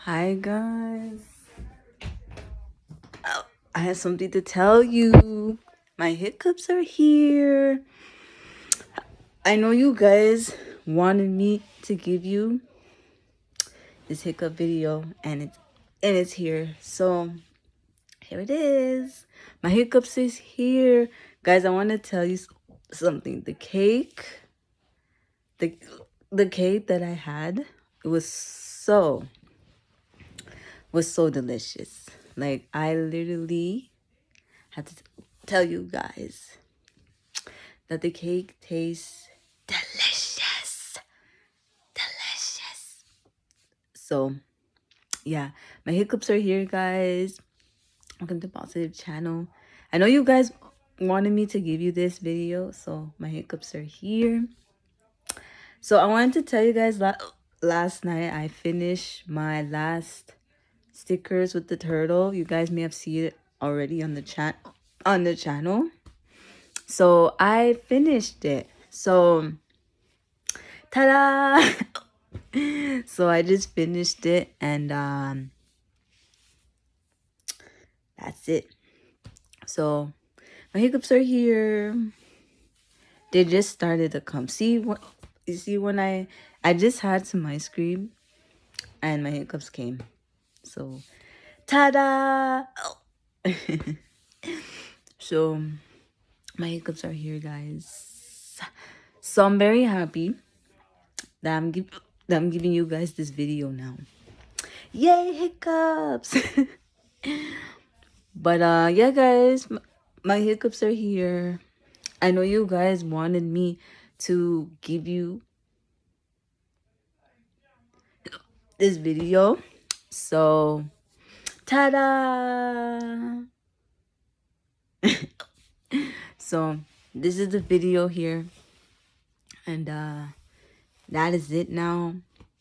Hi guys. I have something to tell you. My hiccups are here. I know you guys wanted me to give you this hiccup video and it's here. So here it is. My hiccups is here. Guys, I want to tell you something. The the cake that I had, it was so delicious. Like I literally had to tell you guys that the cake tastes delicious. Delicious. So, yeah, my hiccups are here, guys. Welcome to Positive Channel. I know you guys wanted me to give you this video, so my hiccups are here. So, I wanted to tell you guys last night I finished my last stickers with the turtle. You guys may have seen it already on the channel. So, I finished it. So, ta-da! So I just finished it and that's it. So my hiccups are here. They just started to come. See what you see when I just had some ice cream and my hiccups came. So ta-da! So my hiccups are here, guys. So I'm very happy that I'm giving you guys this video now. Yay, hiccups! But yeah, guys, my hiccups are here. I know you guys wanted me to give you this video. So, ta-da! So, this is the video here. And that is it now.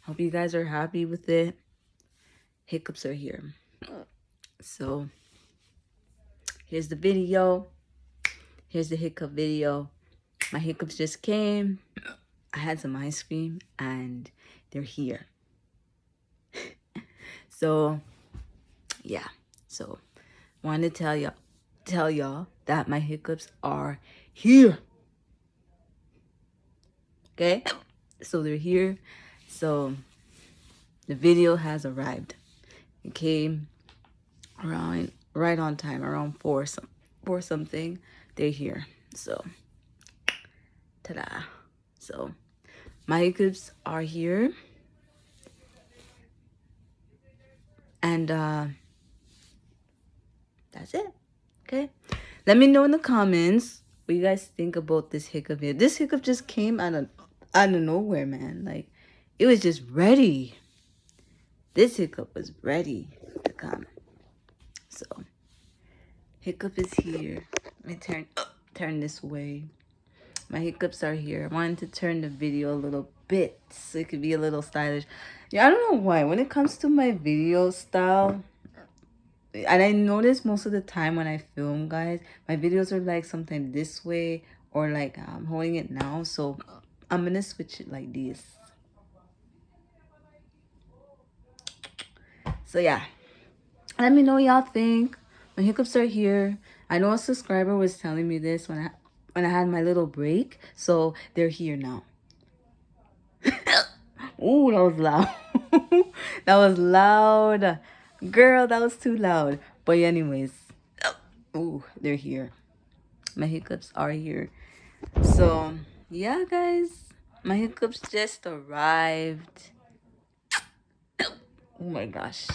Hope you guys are happy with it. Hiccups are here. So, here's the video. Here's the hiccup video. My hiccups just came. I had some ice cream and they're here. So, yeah. So, want to tell y'all that my hiccups are here. Okay? So they're here. So the video has arrived. It came around right on time, around 4 something. They're here. So ta-da. So my hiccups are here. And that's it. Okay? Let me know in the comments what you guys think about this hiccup video. This hiccup just came out of nowhere, man. Like, it was just ready. This hiccup was ready to come. So, hiccup is here. Let me turn this way. My hiccups are here. I wanted to turn the video a little bit so it could be a little stylish. Yeah, I don't know why. When it comes to my video style, and I notice most of the time when I film, guys, my videos are like sometimes this way or like I'm holding it now. So I'm gonna switch it like this. So yeah, let me know what y'all think. My hiccups are here. I know a subscriber was telling me this when I had my little break. So they're here now. Ooh, that was loud. That was loud. Girl, that was too loud. But anyways, ooh, they're here. My hiccups are here. So, yeah, guys. My hiccups just arrived. Oh my gosh.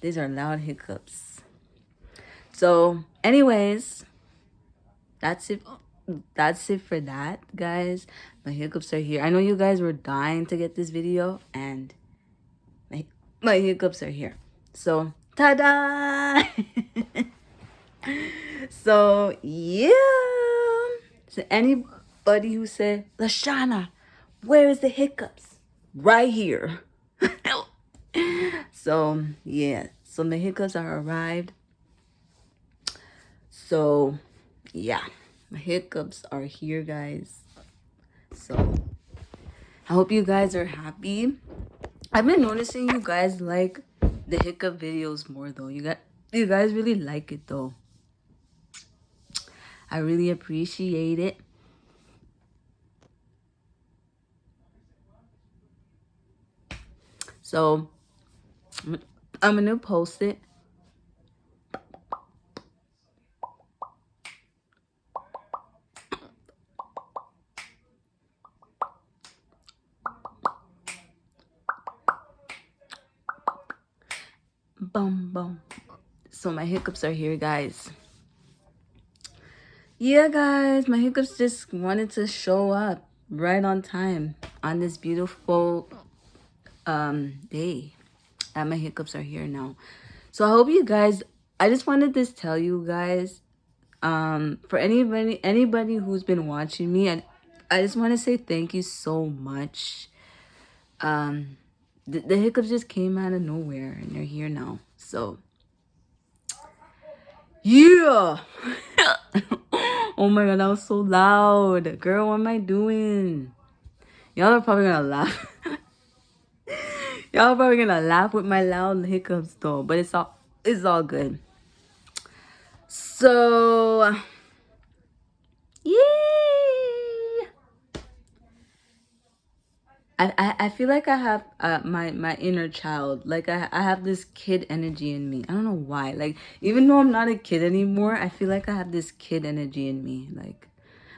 These are loud hiccups. So, anyways, that's it. That's it for that, guys. My hiccups are here. I know you guys were dying to get this video, and my hiccups are here. So, ta-da! So, yeah. So, anybody who said, Lashana, where is the hiccups? Right here. So, yeah. So, the hiccups are arrived. So, yeah. My hiccups are here, guys. So, I hope you guys are happy. I've been noticing you guys like the hiccup videos more though. You guys really like it though. I really appreciate it. So I'm gonna post it. Boom, boom. So my hiccups are here, guys. Yeah, guys, my hiccups just wanted to show up right on time on this beautiful day. And my hiccups are here now. So I hope you guys, I just wanted to tell you guys, for anybody who's been watching me, I just want to say thank you so much. The hiccups just came out of nowhere and they're here now. So yeah. Oh my god, that was so loud. Girl, what am I doing? Y'all are probably gonna laugh. Y'all are probably gonna laugh with my loud hiccups though, but it's all good. So yay! I feel like I have my inner child. Like I have this kid energy in me. I don't know why. Like even though I'm not a kid anymore, I feel like I have this kid energy in me. Like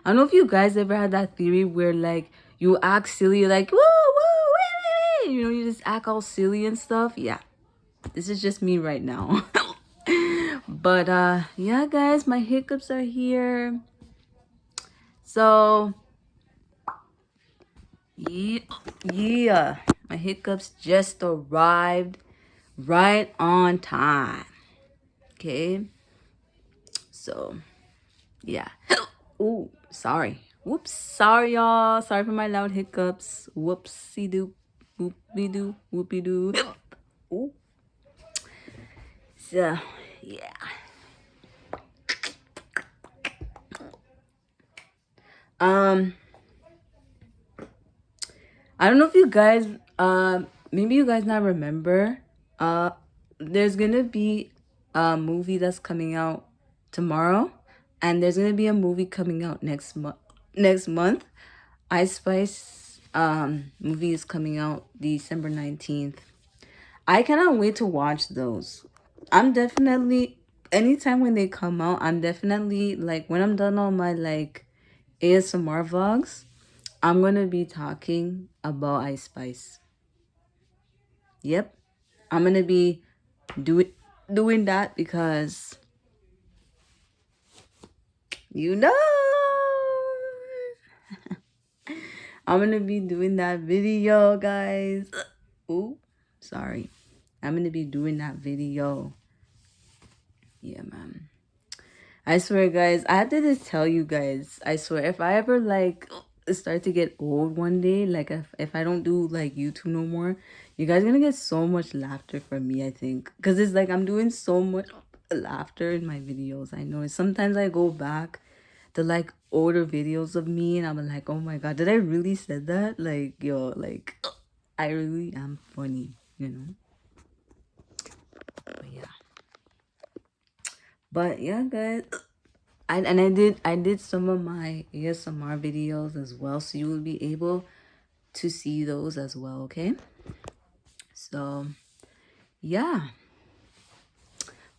I don't know if you guys ever had that theory where like you act silly, like woo woo wee, wee, wee. You know, you just act all silly and stuff. Yeah, this is just me right now. But yeah, guys, my hiccups are here. So yeah, my hiccups just arrived right on time. Okay, so yeah. Ooh, sorry. Whoops, sorry y'all. Sorry for my loud hiccups. Whoopsie doo, whoopie doo, whoopie doo. Ooh. So yeah. I don't know if you guys maybe you guys not remember. There's gonna be a movie that's coming out tomorrow, and there's gonna be a movie coming out next month. Ice Spice movie is coming out December 19th. I cannot wait to watch those. I'm definitely anytime when they come out, I'm definitely like when I'm done all my like ASMR vlogs, I'm gonna be talking about Ice Spice. Yep. I'm gonna be doing that because you know I'm gonna be doing that video, guys. Ooh, sorry. I'm gonna be doing that video. Yeah, man. I swear, guys, I have to just tell you guys, I swear, if I ever like start to get old one day, like if I don't do like YouTube no more, you guys gonna get so much laughter from me, I think. Because it's like I'm doing so much laughter in my videos. I know sometimes I go back to like older videos of me and I'm like, oh my god, did I really said that? Like, yo, like I really am funny, you know? But yeah. But yeah, guys. I did some of my ASMR videos as well, so you will be able to see those as well, okay? So yeah.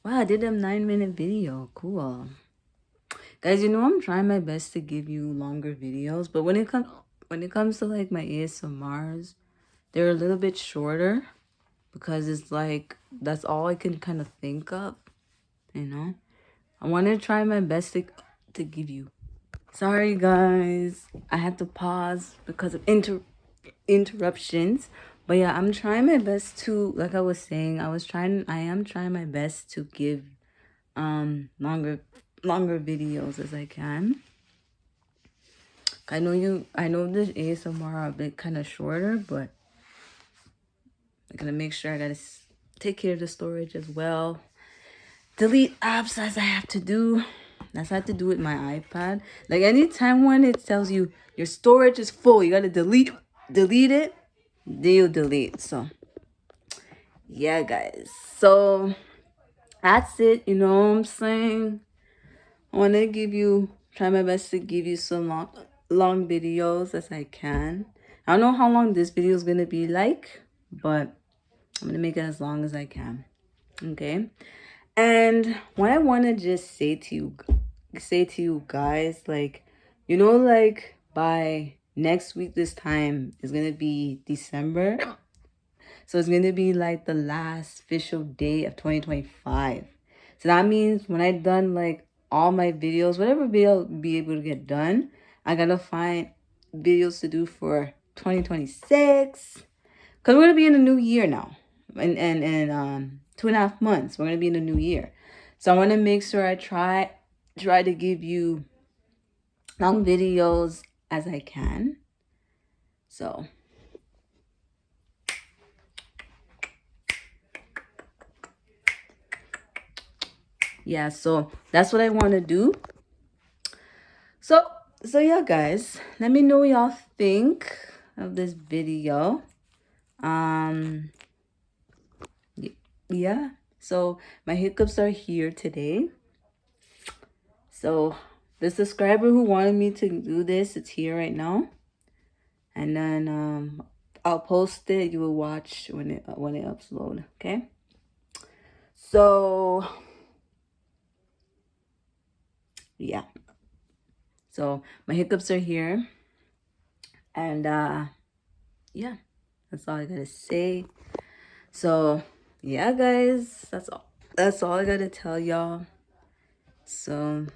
Wow, I did a 9-minute video. Cool. Guys, you know I'm trying my best to give you longer videos, but when it comes to like my ASMRs, they're a little bit shorter because it's like that's all I can kind of think of, you know? I want to try my best to give you. Sorry guys, I had to pause because of interruptions. But yeah, I'm trying my best to, like I was saying, I am trying my best to give longer videos as I can. I know this ASMR are a bit kind of shorter, but I'm gonna make sure I gotta take care of the storage as well. Delete apps as I have to do. That's how I have to do with my iPad. Like anytime when it tells you your storage is full, you gotta delete it. They'll delete. So yeah, guys. So that's it. You know what I'm saying? I want to try my best to give you some long videos as I can. I don't know how long this video is going to be like, but I'm going to make it as long as I can. Okay. And what I want to just say to you guys, like, like by next week, this time is going to be December. So it's going to be like the last official day of 2025. So that means when I done like all my videos, whatever video I'll be able to get done, I got to find videos to do for 2026. Because we're going to be in a new year now. And 2.5 months, we're going to be in a new year. So I want to make sure I try to give you long videos as I can. So yeah, so that's what I want to do. So yeah, guys, let me know what y'all think of this video. Yeah. So my hiccups are here today. So the subscriber who wanted me to do this, it's here right now. And then I'll post it. You will watch when it upload. Okay. So yeah. So my hiccups are here, and yeah, that's all I gotta say. So yeah, guys, that's all I gotta tell y'all. So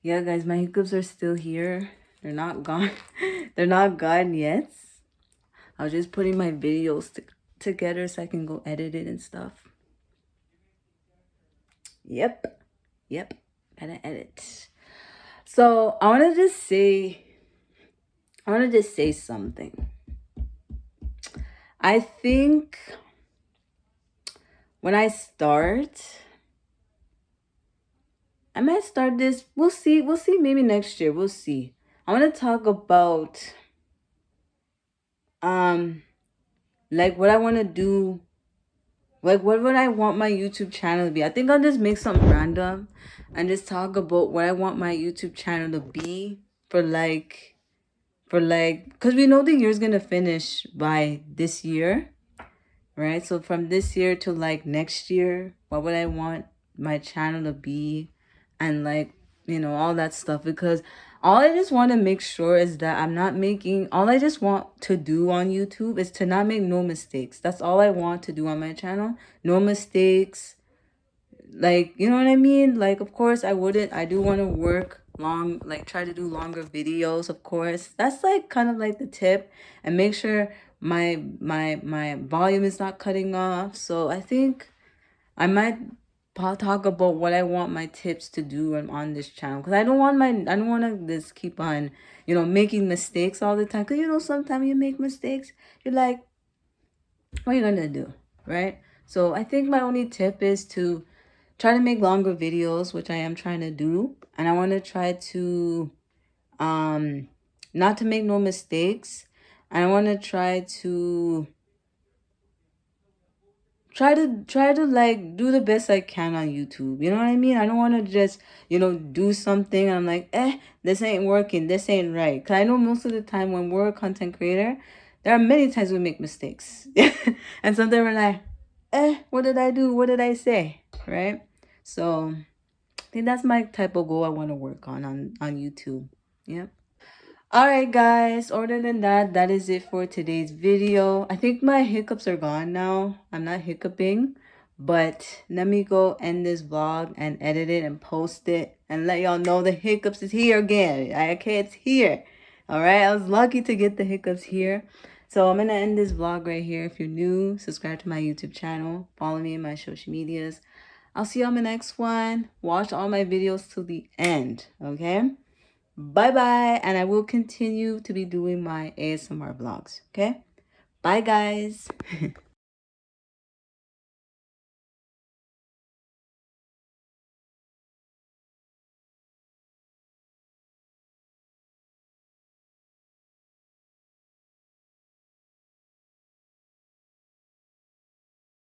yeah, guys, my hiccups are still here. They're not gone. They're not gone yet. I was just putting my videos together so I can go edit it and stuff. Yep, gotta edit. So I want to just say something. I think when I might start this. We'll see. We'll see. Maybe next year. We'll see. I want to talk about like what I want to do. Like what would I want my YouTube channel to be? I think I'll just make something random and just talk about what I want my YouTube channel to be because we know the year's gonna finish by this year, right? So from this year to like next year, what would I want my channel to be? And like, all that stuff. Because all I just want to make sure is that all I just want to do on YouTube is to not make no mistakes. That's all I want to do on my channel. No mistakes. Like, you know what I mean? Like, of course I do want to work long, like try to do longer videos, of course. That's like kind of like the tip. And make sure my volume is not cutting off. So I think I might talk about what I want my tips to do on this channel, because I don't want to just keep on making mistakes all the time, because sometimes you make mistakes, you're like, what are you gonna do, right? So I think my only tip is to try to make longer videos, which I am trying to do, and I want to try to not to make no mistakes, and I want to try to like do the best I can on YouTube. You know what I mean? I don't want to just do something and I'm like, this ain't working, this ain't right. Because I know most of the time when we're a content creator, there are many times we make mistakes. And sometimes we're like, what did I do, what did I say, right? So I think that's my type of goal I want to work on YouTube. Yeah. Alright, guys, other than that, that is it for today's video. I think my hiccups are gone now. I'm not hiccuping, but let me go end this vlog and edit it and post it and let y'all know the hiccups is here again. Okay, it's here. Alright, I was lucky to get the hiccups here. So I'm going to end this vlog right here. If you're new, subscribe to my YouTube channel. Follow me in my social medias. I'll see you on the next one. Watch all my videos till the end, okay? Bye bye, and I will continue to be doing my ASMR vlogs. Okay, bye guys.